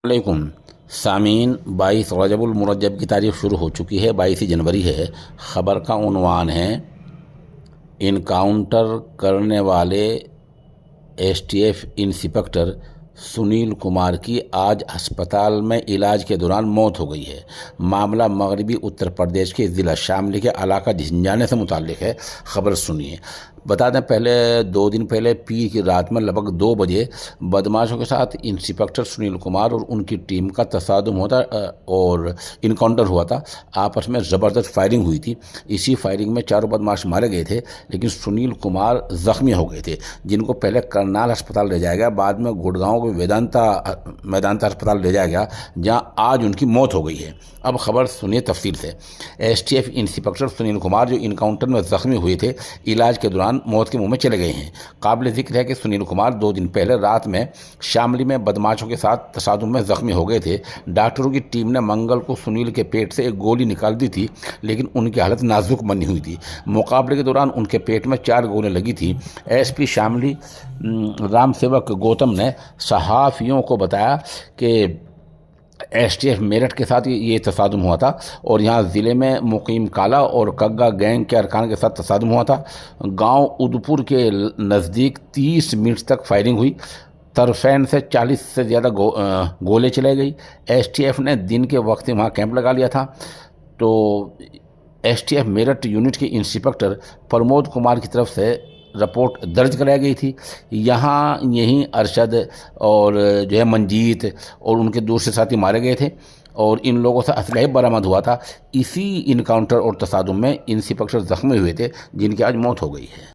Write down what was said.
علیکم سامعین، 22 رجب المرجب کی تاریخ شروع ہو چکی ہے، 22 جنوری ہے۔ خبر کا عنوان ہے انکاؤنٹر کرنے والے S T F inspector Sunil Kumar کی آج ہسپتال میں علاج کے دوران موت ہو گئی ہے۔ معاملہ مغربی اتر پردیش کے ضلع شاملی کے علاقہ جھنجھانے سے متعلق ہے۔ خبر سنیے۔ بتا دیں، دو دن پہلے پیر کی رات میں لگ بھگ 2 بجے بدماشوں کے ساتھ انسپکٹر سنیل کمار اور ان کی ٹیم کا تصادم ہوتا اور انکاؤنٹر ہوا تھا۔ آپس میں زبردست فائرنگ ہوئی تھی۔ اسی فائرنگ میں 4 بدماش مارے گئے تھے، لیکن سنیل کمار زخمی ہو گئے تھے، جن کو پہلے کرنال ہسپتال لے جایا گیا، بعد میں گڑگاؤں کے میدانتا ہسپتال لے جایا گیا، جہاں آج ان کی موت ہو گئی ہے۔ اب خبر سنیے تفصیل سے۔ S T F inspector Sunil Kumar جو انکاؤنٹر میں زخمی ہوئے تھے، علاج کے دوران موت کے منہ میں چلے گئے ہیں۔ قابل ذکر ہے کہ سنیل کمار 2 دن پہلے رات میں شاملی میں بدماشوں کے ساتھ تصادم میں زخمی ہو گئے تھے۔ ڈاکٹروں کی ٹیم نے منگل کو سنیل کے پیٹ سے ایک گولی نکال دی تھی، لیکن ان کی حالت نازک بنی ہوئی تھی۔ مقابلے کے دوران ان کے پیٹ میں 4 گولیاں لگی تھیں۔ S P Shamli Ram civic Gautam نے صحافیوں کو بتایا کہ ایس ٹی ایف میرٹھ کے ساتھ یہ تصادم ہوا تھا اور یہاں ضلع میں مقیم کالا اور کگا گینگ کے ارکان کے ساتھ تصادم ہوا تھا۔ گاؤں ادھپور کے نزدیک 30 منٹ تک فائرنگ ہوئی۔ طرفین سے 40 سے زیادہ گولے چلائی گئی۔ ایس ٹی ایف نے دن کے وقت وہاں کیمپ لگا لیا تھا۔ تو S T F Meerut unit کے انسپکٹر پرمود کمار کی طرف سے رپورٹ درج کرائی گئی تھی۔ یہیں ارشد اور منجیت اور ان کے دوسرے ساتھی مارے گئے تھے اور ان لوگوں سے اسلحہ برآمد ہوا تھا۔ اسی انکاؤنٹر اور تصادم میں انسپکٹر زخمی ہوئے تھے، جن کی آج موت ہو گئی ہے۔